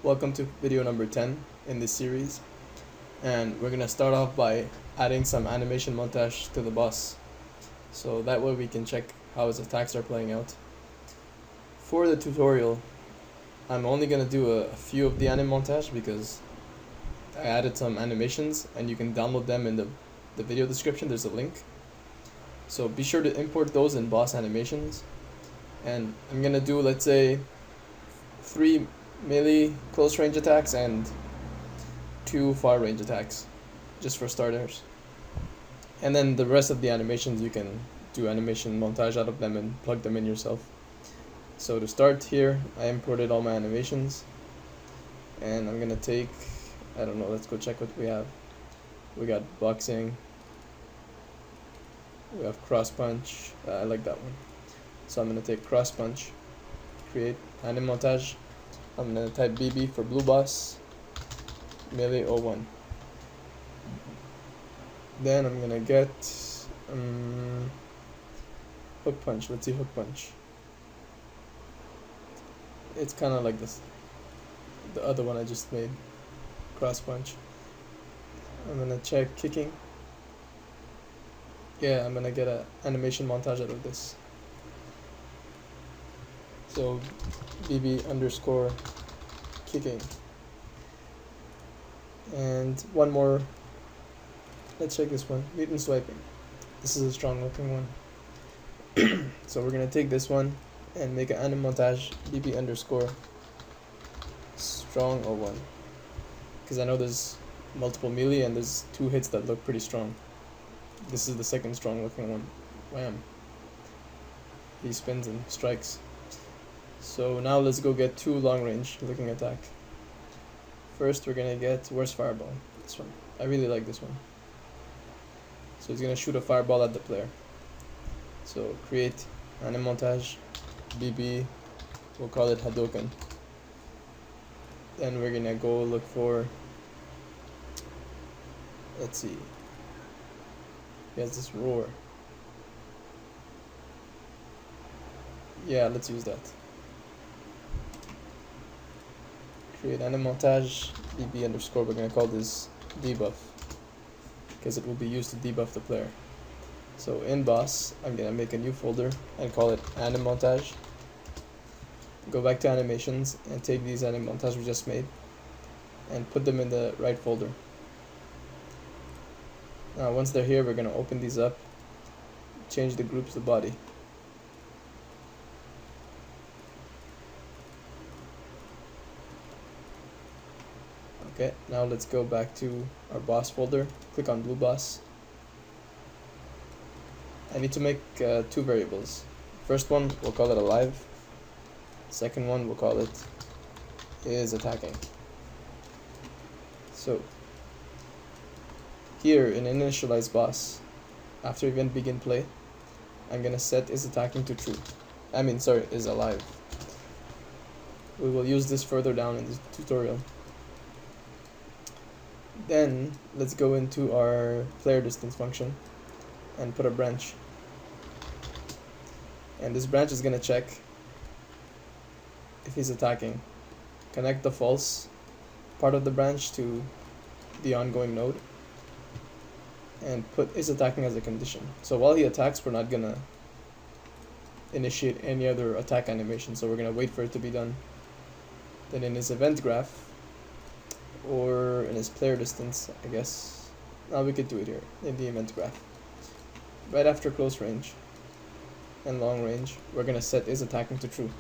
Welcome to video number 10 in this series, and we're gonna start off by adding some animation montage to the boss, so that way we can check how his attacks are playing out. For the tutorial, I'm only gonna do a few of the anim montage because I added some animations and you can download them in the video description. There's a link, so be sure to import those in boss animations. And I'm gonna do, let's say, 3 melee close range attacks and 2 far range attacks, just for starters. And then the rest of the animations, you can do animation montage out of them and plug them in yourself. So to start here, I imported all my animations, and I'm gonna take, I don't know, let's go check what we have. We got boxing, we have cross punch, I like that one. So I'm gonna take cross punch, create anim montage. I'm gonna type BB for blue boss, melee 01. Then I'm gonna get hook punch. Let's see hook punch. It's kind of like this, the other one I just made, cross punch. I'm gonna check kicking. Yeah, I'm gonna get an animation montage out of this. So BB underscore kicking. And one more, let's check this one, mutant swiping. This is a strong looking one. So we're gonna take this one and make an anim montage, BB underscore strong 01. Because I know there's multiple melee and there's 2 hits that look pretty strong. This is the second strong looking one. Wham. He spins and strikes. So now let's go get 2 long range looking attack. First we're gonna get worst fireball. This one. I really like this one. So he's gonna shoot a fireball at the player. So create anim montage, BB, we'll call it Hadoken. Then we're gonna go look for, let's see, he has this roar. Yeah, let's use that. Create anim montage, BB underscore, we're gonna call this debuff, because it will be used to debuff the player. So in boss, I'm gonna make a new folder and call it anim montage. Go back to animations and take these anim montage we just made and put them in the right folder. Now once they're here, we're gonna open these up, change the groups to body. Okay, now let's go back to our boss folder, click on blue boss. I need to make 2 variables. First one, we'll call it alive. Second one, we'll call it is attacking. So here in Initialize boss, after event begin play, I'm gonna set is attacking to true. Is alive. We will use this further down in the tutorial. Then let's go into our player distance function and put a branch. And this branch is gonna check if he's attacking. Connect the false part of the branch to the ongoing node and put is attacking as a condition. So while he attacks, we're not gonna initiate any other attack animation, so we're gonna wait for it to be done. Then in his event graph, or in his player distance, I guess, now we could do it here in the event graph. Right after close range and long range, we're gonna set is attacking to true.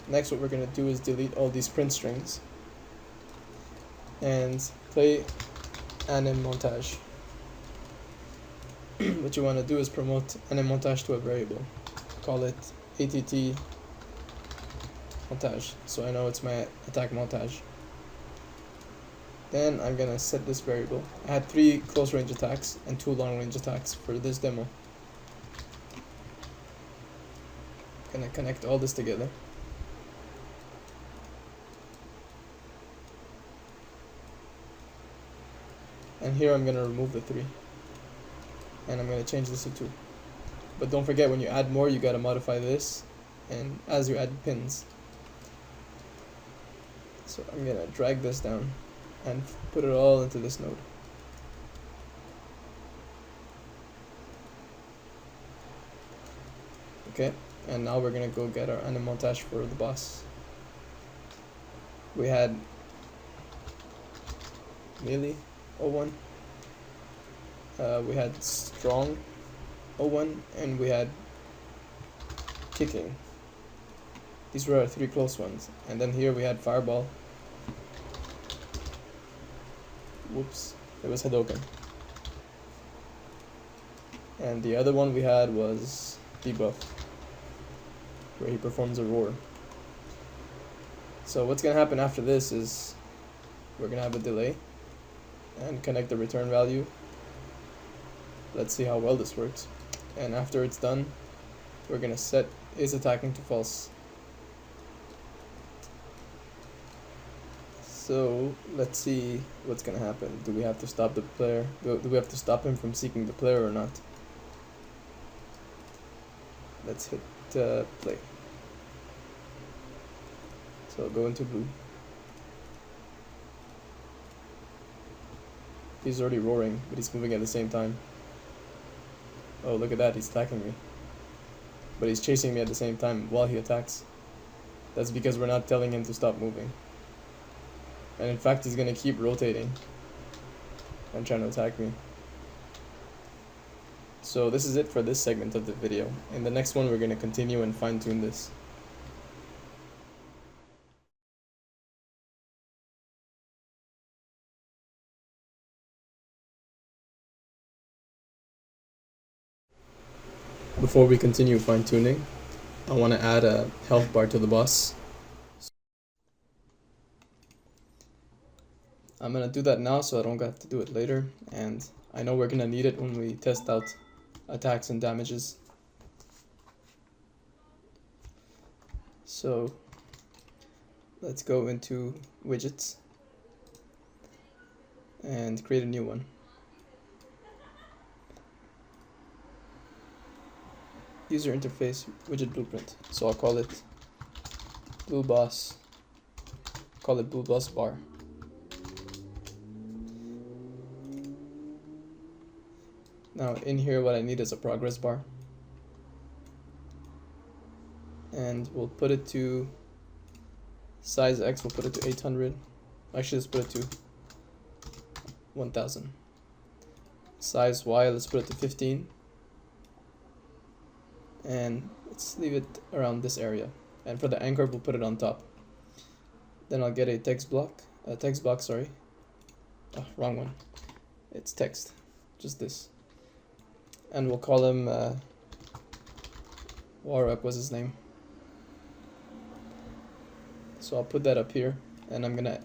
Next, what we're gonna do is delete all these print strings and play anim montage. What you want to do is promote anim montage to a variable. Call it att montage, so I know it's my attack montage. Then I'm gonna set this variable. I had 3 close range attacks and 2 long range attacks for this demo. Gonna connect all this together. And here I'm gonna remove the 3. And I'm gonna change this to 2. But don't forget, when you add more, you gotta modify this, and as you add pins. So I'm gonna drag this down and put it all into this node. Okay, and now we're gonna go get our montage for the boss. We had melee 01, we had strong 01, and we had kicking. These were our 3 close ones. And then here we had fireball. Whoops, it was Hadoken. And the other one we had was debuff, where he performs a roar. So what's gonna happen after this is we're gonna have a delay and connect the return value. Let's see how well this works. And after it's done, we're gonna set is attacking to false. So let's see what's gonna happen. Do we have to stop the player? Do we have to stop him from seeking the player or not? Let's hit play. So go into blue. He's already roaring, but he's moving at the same time. Oh, look at that, he's attacking me. But he's chasing me at the same time while he attacks. That's because we're not telling him to stop moving. And in fact, he's gonna keep rotating and trying to attack me. So this is it for this segment of the video. In the next one, we're gonna continue and fine-tune this. Before we continue fine-tuning, I want to add a health bar to the boss. I'm going to do that now so I don't have to do it later, and I know we're going to need it when we test out attacks and damages. So let's go into widgets and create a new one. User interface widget blueprint. So I'll call it blue boss. Call it blue boss bar. Now in here, what I need is a progress bar, and we'll put it to size X. We'll put it to 800. Actually, let's put it to 1000. Size Y, let's put it to 15. And let's leave it around this area. And for the anchor, we'll put it on top. Then I'll get a text box, sorry. Oh, wrong one. It's text, just this. And we'll call him Waruk was his name. So I'll put that up here, and I'm gonna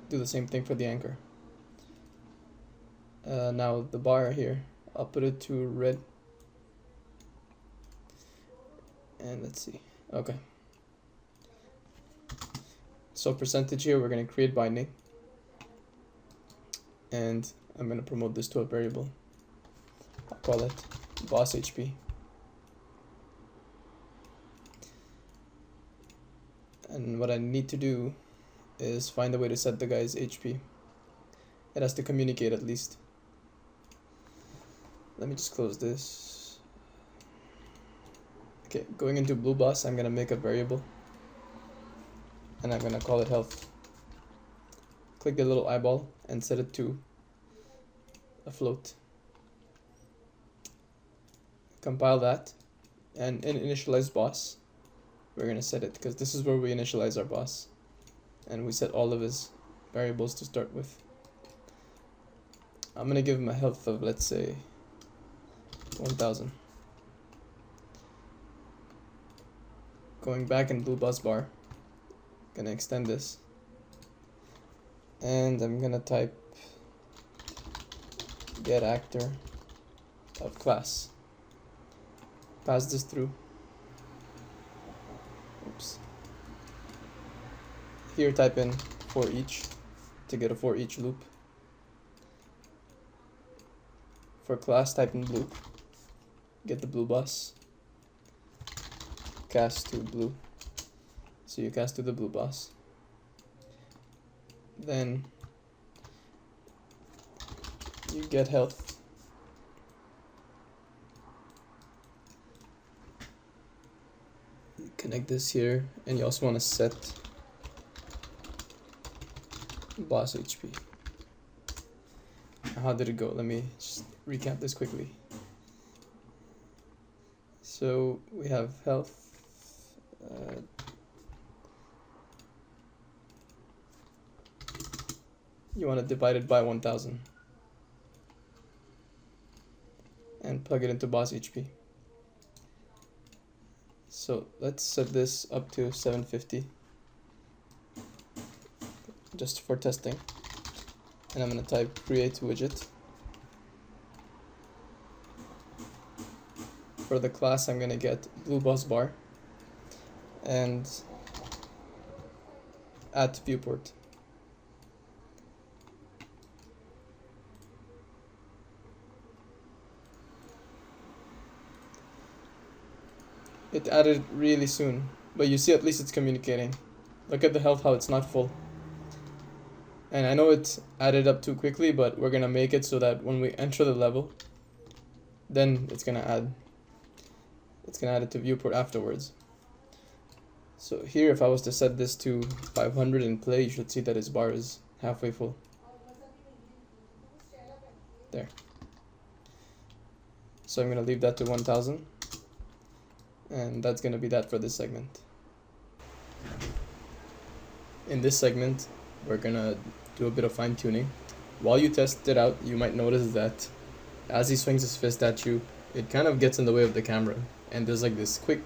do the same thing for the anchor. Now the bar here, I'll put it to red. And let's see. Okay. So percentage here, we're going to create binding. And I'm going to promote this to a variable. I'll call it boss HP. And what I need to do is find a way to set the guy's HP. It has to communicate at least. Let me just close this. Okay, going into blue boss, I'm gonna make a variable, and I'm gonna call it health. Click the little eyeball and set it to a float. Compile that, and in initialize boss, we're gonna set it, because this is where we initialize our boss, and we set all of his variables to start with. I'm gonna give him a health of, let's say, 1000. Going back in blue boss bar, gonna extend this, and I'm gonna type get actor of class. Pass this through. Oops. Here type in for each to get a for each loop. for class, type in blue. Get the blue bus. Cast to blue. So you cast to the blue bus. Then you get health. Connect this here, and you also want to set boss HP. How did it go? Let me just recap this quickly. So we have health. You want to divide it by 1000 and plug it into boss HP. So let's set this up to 750 just for testing, and I'm going to type create widget. For the class, I'm going to get blue bus bar and add viewport. It added really soon, but you see at least it's communicating. Look at the health, how it's not full. And I know it added up too quickly, but we're gonna make it so that when we enter the level, then it's gonna add it to viewport afterwards. So here, if I was to set this to 500 and play, you should see that its bar is halfway full. There. So I'm gonna leave that to 1000. And that's going to be that for this segment. In this segment, we're going to do a bit of fine tuning. While you test it out, you might notice that as he swings his fist at you, it kind of gets in the way of the camera. And there's like this quick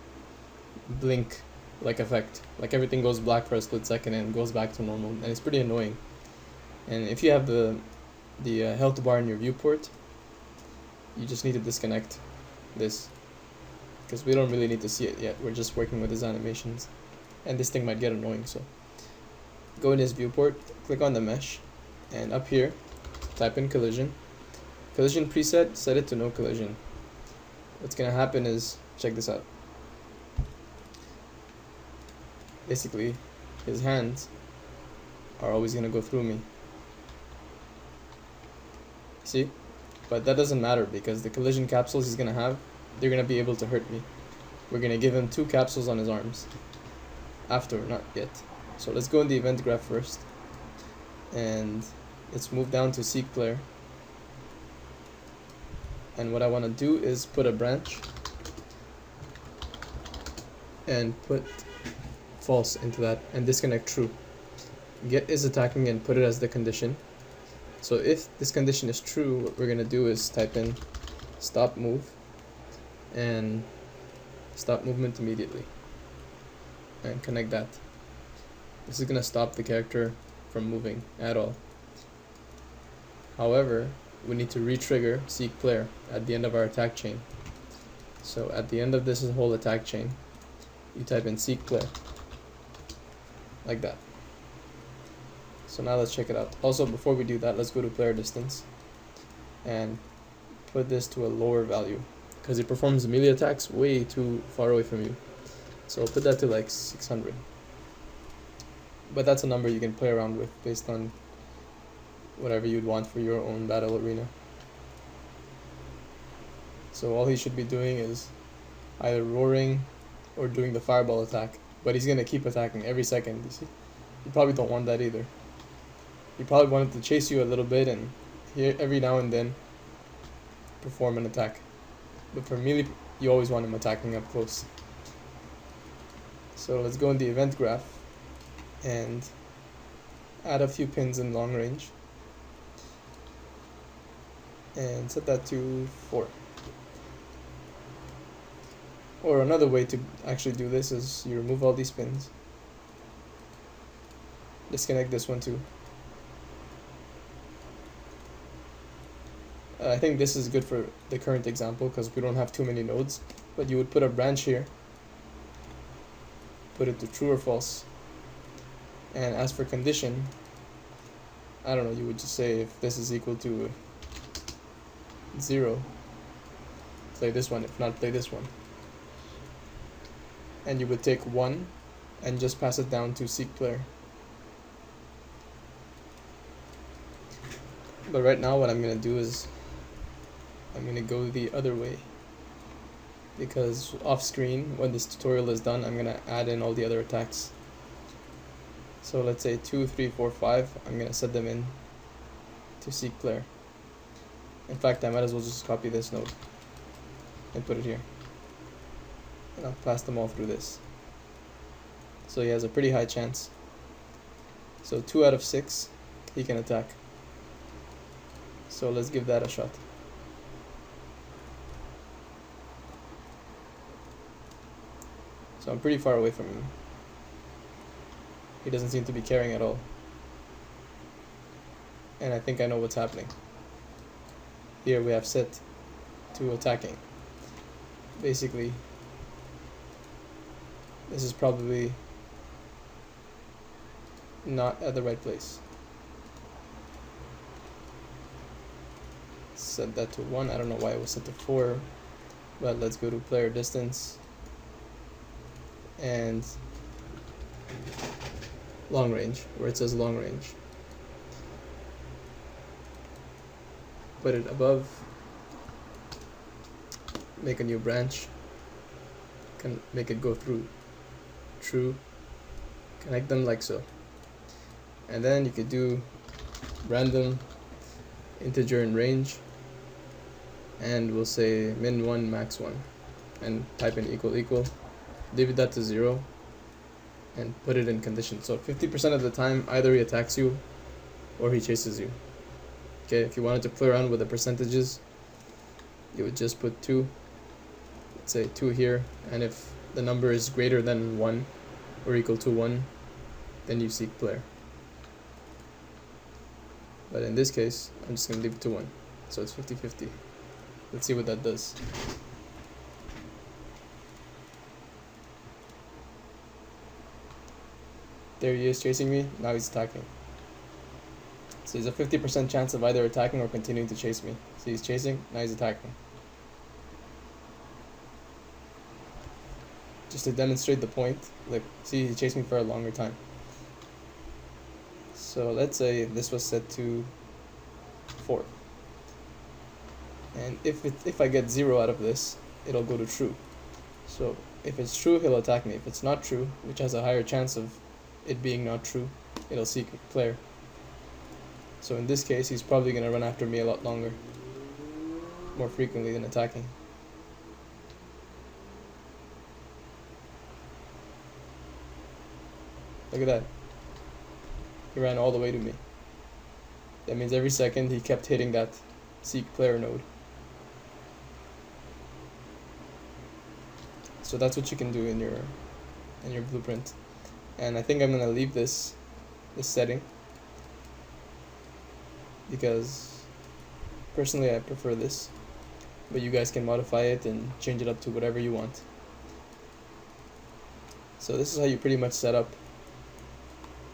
blink like effect. Like everything goes black for a split second and goes back to normal. And it's pretty annoying. And if you have the health bar in your viewport, you just need to disconnect this, because we don't really need to see it yet. We're just working with his animations, and this thing might get annoying. So go in his viewport, click on the mesh, and up here type in collision preset, set it to no collision. What's gonna happen is, check this out, basically his hands are always gonna go through me, see? But that doesn't matter, because the collision capsules he's gonna have, they're going to be able to hurt me. We're going to give him 2 capsules on his arms. After, not yet. So let's go in the event graph first. And let's move down to seek player. And what I want to do is put a branch and put false into that and disconnect true. Get is attacking and put it as the condition. So if this condition is true, what we're going to do is type in stop move and stop movement immediately and connect that. This is going to stop the character from moving at all. However, we need to re-trigger seek player at the end of our attack chain. So at the end of this whole attack chain, you type in seek player like that. So now let's check it out. Also, before we do that, let's go to player distance and put this to a lower value, because it performs melee attacks way too far away from you. So I'll put that to like 600. But that's a number you can play around with based on whatever you'd want for your own battle arena. So all he should be doing is either roaring or doing the fireball attack. But he's going to keep attacking every second, you see? You probably don't want that either. You probably want him to chase you a little bit and here every now and then perform an attack. But for melee, you always want him attacking up close. So let's go in the event graph and add a few pins in long range and set that to 4. Or another way to actually do this is you remove all these pins, disconnect this one too. I think this is good for the current example because we don't have too many nodes, but you would put a branch here, put it to true or false, and as for condition, I don't know, you would just say if this is equal to 0, play this one. If not, play this one. And you would take 1 and just pass it down to seek player. But right now what I'm going to do is I'm going to go the other way, because off screen when this tutorial is done I'm going to add in all the other attacks. So let's say 2, 3, 4, 5, I'm going to set them in to seek player. In fact, I might as well just copy this node and put it here, and I'll pass them all through this. So he has a pretty high chance. So 2 out of 6 he can attack. So let's give that a shot. So I'm pretty far away from him. He doesn't seem to be caring at all. And I think I know what's happening. Here we have set to attacking. Basically, this is probably not at the right place. Set that to 1. I don't know why it was set to 4, but let's go to player distance and long range, where it says long range. Put it above, make a new branch, can make it go through true, connect them like so. And then you could do random integer in range, and we'll say min 1 max 1, and type in equal equal, leave that to 0, and put it in condition. So 50% of the time either he attacks you or he chases you. Okay, if you wanted to play around with the percentages, you would just put 2, let's say 2 here, and if the number is greater than 1 or equal to 1, then you seek player. But in this case, I'm just going to leave it to 1, so it's 50-50. Let's see what that does. There he is chasing me, now he's attacking. So there's a 50% chance of either attacking or continuing to chase me. So he's chasing, now he's attacking. Just to demonstrate the point, like, see, he chased me for a longer time. So let's say this was set to 4. And if I get 0 out of this, it'll go to true. So if it's true, he'll attack me. If it's not true, which has a higher chance of it being not true, it'll seek player. So in this case, he's probably going to run after me a lot longer, more frequently than attacking. Look at that. He ran all the way to me. That means every second he kept hitting that seek player node. So that's what you can do in your blueprint. And I think I'm gonna leave this setting, because personally I prefer this, but you guys can modify it and change it up to whatever you want. So this is how you pretty much set up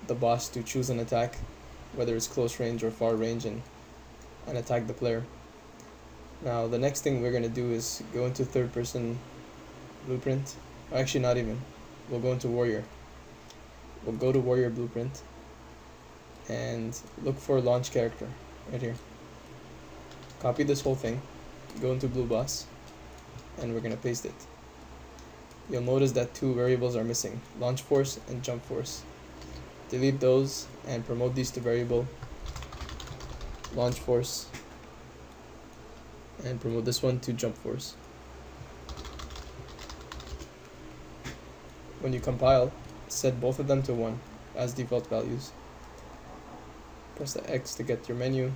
the boss to choose an attack, whether it's close range or far range, and attack the player. Now the next thing we're going to do is go into third person blueprint, or actually not even, we'll go into warrior. We'll go to warrior blueprint and look for launch character right here. Copy this whole thing, go into blue boss, and we're going to paste it. You'll notice that 2 variables are missing, launch force and jump force. Delete those and promote these to variable launch force, and promote this one to jump force. When you compile, set both of them to 1 as default values. Press the X to get your menu.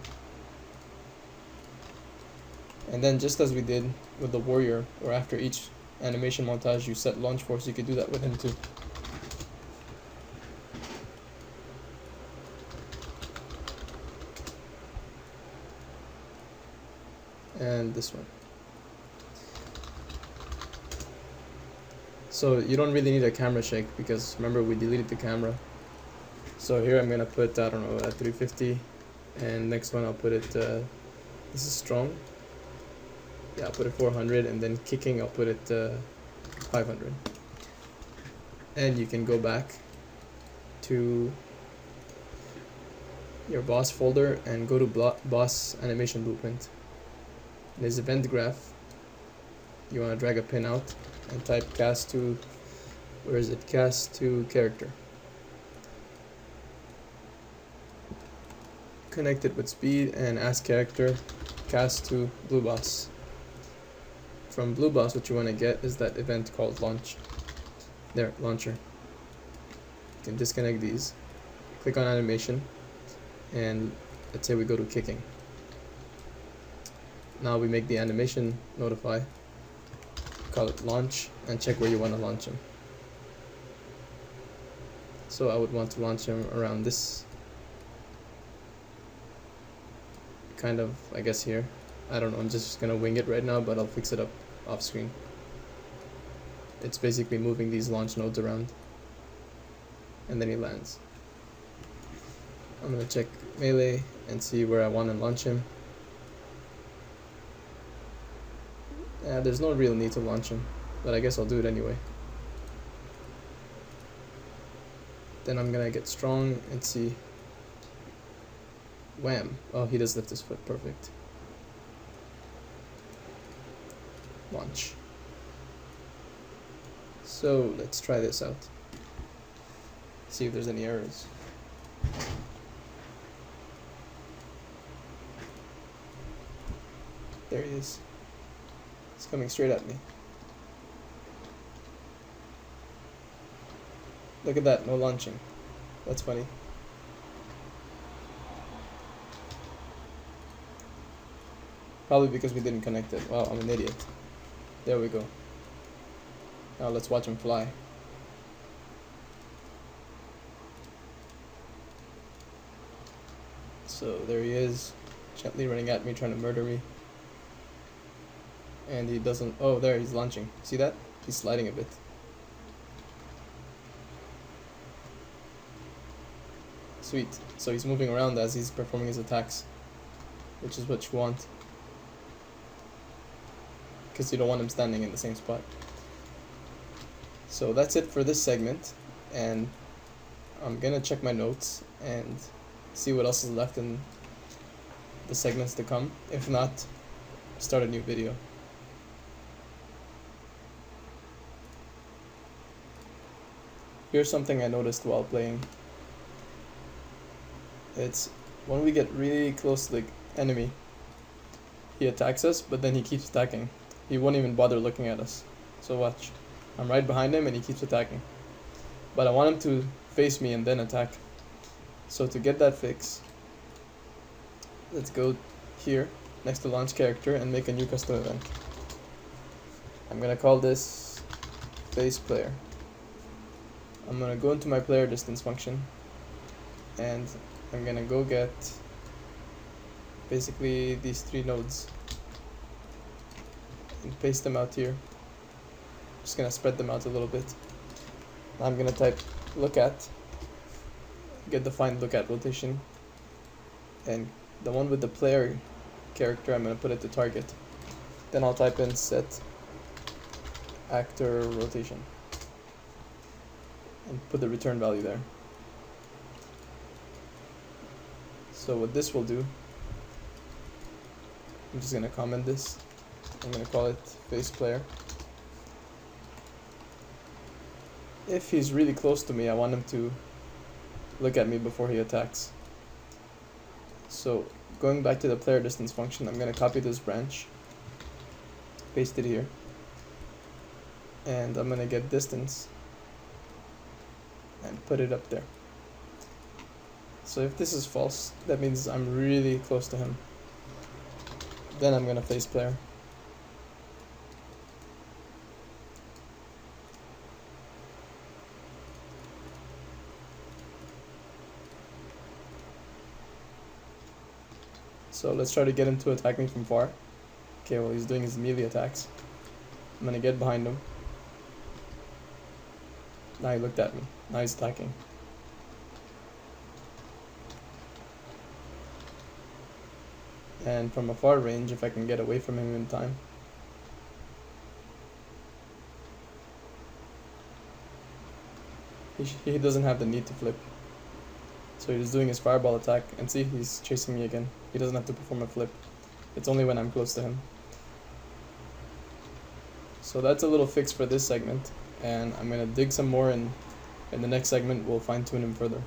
And then just as we did with the warrior, or after each animation montage you set launch force, you could do that with him too. And this one. So you don't really need a camera shake, because remember we deleted the camera. So here I'm gonna put, I don't know, at 350, and next one I'll put it, this is strong, Yeah, I'll put it 400, and then kicking I'll put it 500. And you can go back to your boss folder and go to boss animation blueprint. There's event graph. You want to drag a pin out and type cast to, where is it? Cast to character. Connect it with speed and ask character cast to blue boss. From blue boss, what you want to get is that event called launch. There, launcher. You can disconnect these, click on animation, and let's say we go to kicking. Now we make the animation notify, call it launch, and check where you want to launch him. So I would want to launch him around this kind of, I guess here. I don't know, I'm just gonna wing it right now, but I'll fix it up off screen. It's basically moving these launch nodes around, and then he lands. I'm gonna check melee and see where I want to launch him. There's no real need to launch him, but I guess I'll do it anyway. Then I'm gonna get strong and see. Wham! Oh, he does lift his foot, perfect. Launch. So let's try this out. See if there's any errors. There he is. He's coming straight at me. Look at that, no launching. That's funny. Probably because we didn't connect it. Wow, I'm an idiot. There we go. Now let's watch him fly. So there he is, gently running at me, trying to murder me. And he doesn't, oh there, he's launching. See that? He's sliding a bit. Sweet. So he's moving around as he's performing his attacks, which is what you want, because you don't want him standing in the same spot. So that's it for this segment, and I'm gonna check my notes and see what else is left in the segments to come. If not, start a new video. Here's something I noticed while playing. It's when we get really close to the enemy, he attacks us, but then he keeps attacking. He won't even bother looking at us. So watch. I'm right behind him and he keeps attacking. But I want him to face me and then attack. So to get that fix, let's go here next to launch character and make a new custom event. I'm gonna call this face player. I'm gonna go into my player distance function and I'm gonna go get basically these three nodes and paste them out here. Just gonna spread them out a little bit. I'm gonna type look at, get the find look at rotation, and the one with the player character I'm gonna put it to target. Then I'll type in set actor rotation and put the return value there. So what this will do, I'm just gonna comment this. I'm gonna call it face player. If he's really close to me, I want him to look at me before he attacks. So going back to the player distance function, I'm gonna copy this branch, paste it here, and I'm gonna get distance and put it up there. So if this is false, that means I'm really close to him. Then I'm gonna face player. So let's try to get him to attack me from far. Okay, well he's doing his melee attacks. I'm gonna get behind him. Now he looked at me. Now he's attacking. And from a far range, if I can get away from him in time, he doesn't have the need to flip. So he's doing his fireball attack, and see, he's chasing me again. He doesn't have to perform a flip. It's only when I'm close to him. So that's a little fix for this segment, and I'm gonna dig some more, and in the next segment we'll fine tune him further.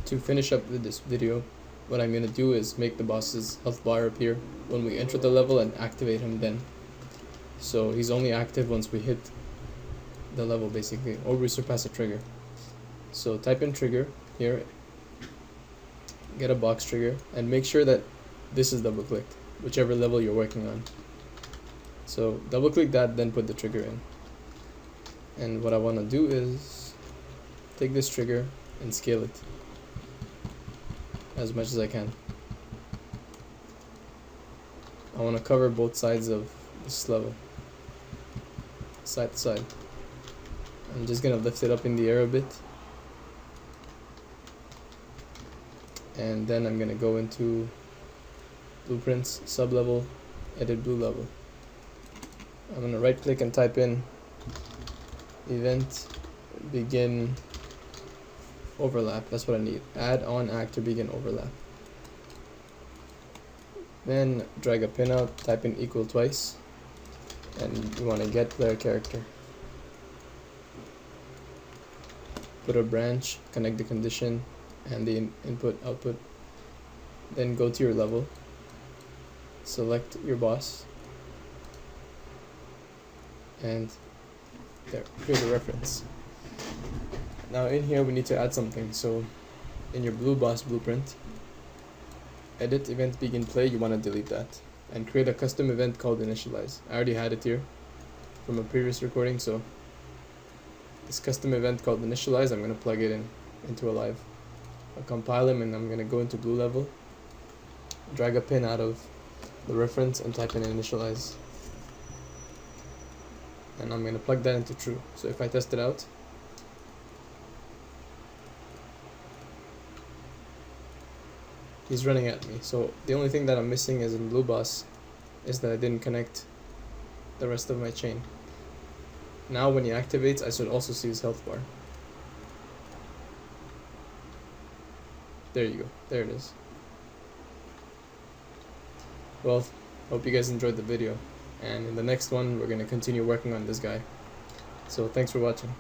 To finish up with this video, what I'm gonna do is make the boss's health bar appear when we enter the level and activate him then. So he's only active once we hit the level basically, or we surpass a trigger. So type in trigger here, get a box trigger, and make sure that this is double clicked, whichever level you're working on. So double click that, then put the trigger in. And what I want to do is take this trigger and scale it as much as I can. I want to cover both sides of this level, side to side. I'm just gonna lift it up in the air a bit, and then I'm gonna go into blueprints, sublevel, edit blue level. I'm gonna right click and type in event begin overlap. That's what I need. Add on actor begin overlap. Then drag a pin out, type in equal twice, and you want to get player character. Put a branch, connect the condition and the input output. Then go to your level, select your boss, and there, create a reference. Now in here we need to add something. So in your blue boss blueprint, edit event begin play, you want to delete that and create a custom event called Initialize. I already had it here from a previous recording, so this custom event called Initialize, I'm going to plug it into a live. I'll compile him, and I'm going to go into blue level, drag a pin out of the reference and type in Initialize. And I'm going to plug that into true. So if I test it out, he's running at me. So the only thing that I'm missing is in blue boss is that I didn't connect the rest of my chain. Now when he activates, I should also see his health bar. There you go. There it is. Well, hope you guys enjoyed the video. And in the next one, we're going to continue working on this guy. So thanks for watching.